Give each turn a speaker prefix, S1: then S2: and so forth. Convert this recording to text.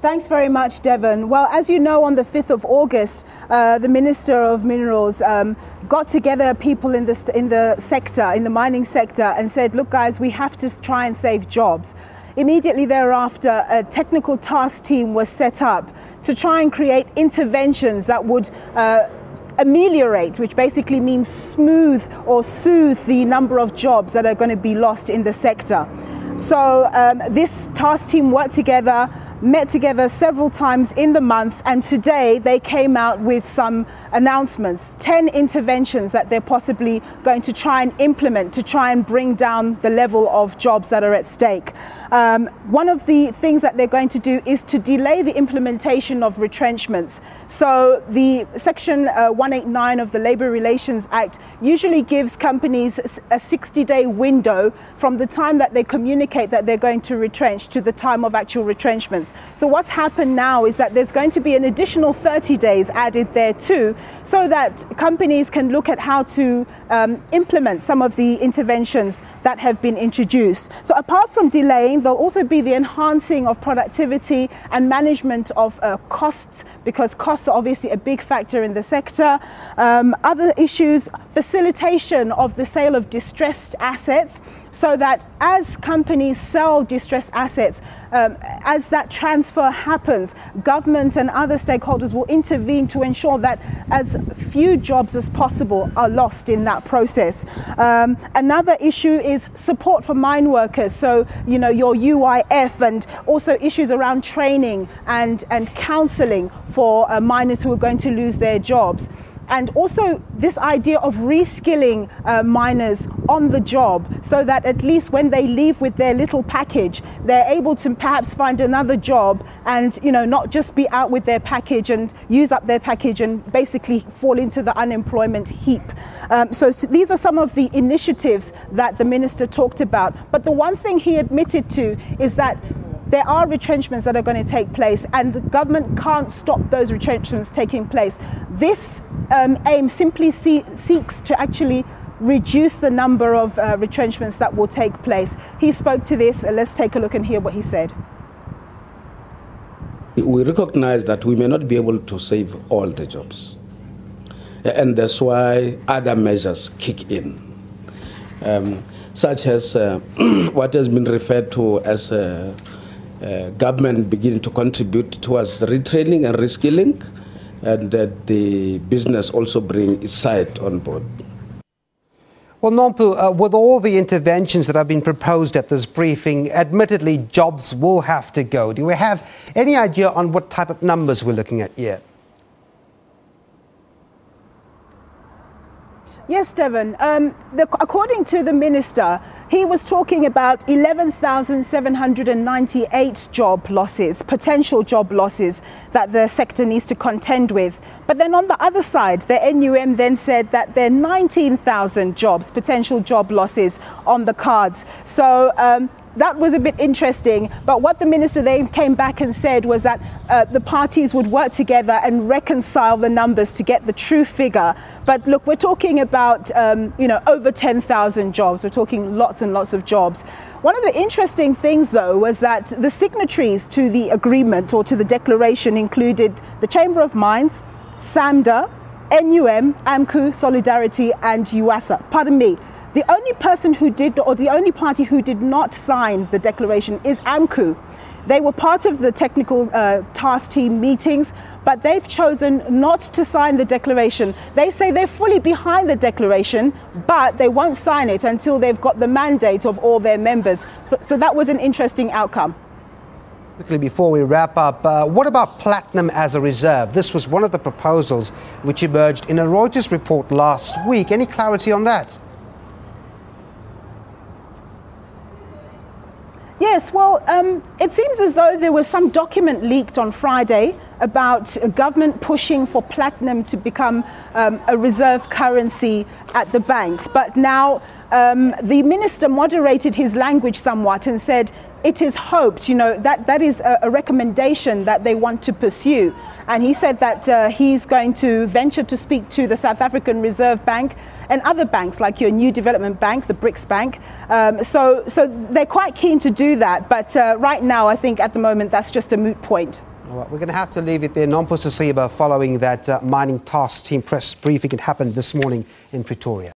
S1: Thanks very much, Devon. Well, as you know, on the 5th of August, the Minister of Minerals got together people in the mining sector and said, look, guys, we have to try and save jobs. Immediately thereafter, a technical task team was set up to try and create interventions that would ameliorate, which basically means smooth or soothe the number of jobs that are going to be lost in the sector. So this task team worked together, met together several times in the month, and today they came out with some announcements, 10 interventions that they're possibly going to try and implement to try and bring down the level of jobs that are at stake. One of the things that they're going to do is to delay the implementation of retrenchments. So the Section 189 of the Labour Relations Act usually gives companies a 60-day window from the time that they communicate that they're going to retrench to the time of actual retrenchments. So what's happened now is that there's going to be an additional 30 days added there too, so that companies can look at how to implement some of the interventions that have been introduced. So apart from delaying, there'll also be the enhancing of productivity and management of costs, because costs are obviously a big factor in the sector. Other issues, facilitation of the sale of distressed assets, so that as companies sell distressed assets, as that transfer happens, government and other stakeholders will intervene to ensure that as few jobs as possible are lost in that process. Another issue is support for mine workers, so you know, your UIF, and also issues around training and counselling for miners who are going to lose their jobs. And also this idea of reskilling miners on the job, so that at least when they leave with their little package, they're able to perhaps find another job and, you know, not just be out with their package and use up their package and basically fall into the unemployment heap. So these are some of the initiatives that the minister talked about. But the one thing he admitted to is that there are retrenchments that are going to take place, and the government can't stop those retrenchments taking place. This aim simply seeks to actually reduce the number of retrenchments that will take place. He spoke to this. Let's take a look and hear what he said.
S2: We recognize that we may not be able to save all the jobs, and that's why other measures kick in, such as what has been referred to as government beginning to contribute towards retraining and reskilling, and that the business also bring its side on board.
S3: Well, Nompu, with all the interventions that have been proposed at this briefing, admittedly jobs will have to go. Do we have any idea on what type of numbers we're looking at yet?
S1: Yes, Devon. According to the minister, he was talking about 11,798 job losses, potential job losses that the sector needs to contend with. But then on the other side, the NUM then said that there are 19,000 jobs, potential job losses on the cards. So that was a bit interesting, but what the minister then came back and said was that the parties would work together and reconcile the numbers to get the true figure. But look, we're talking about you know, over 10,000 jobs. We're talking lots and lots of jobs. One of the interesting things, though, was that the signatories to the agreement or to the declaration included the Chamber of Mines, SAMDA, NUM, AMCU, Solidarity, and UASA. Pardon me. The only person who did, or the only party who did not sign the declaration is AMCU. They were part of the technical task team meetings, but they've chosen not to sign the declaration. They say they're fully behind the declaration, but they won't sign it until they've got the mandate of all their members. So that was an interesting outcome.
S3: Quickly before we wrap up, what about platinum as a reserve? This was one of the proposals which emerged in a Reuters report last week. Any clarity on that?
S1: Yes, well, it seems as though there was some document leaked on Friday about government pushing for platinum to become a reserve currency at the banks. But now the minister moderated his language somewhat and said, it is hoped, that is a recommendation that they want to pursue. And he said that he's going to venture to speak to the South African Reserve Bank and other banks like your New Development Bank, the BRICS Bank. So they're quite keen to do that. But right now, I think at the moment, that's just a moot point.
S3: All right, we're going to have to leave it there. Nompu Sisiba following that mining task team press briefing. It happened this morning in Pretoria.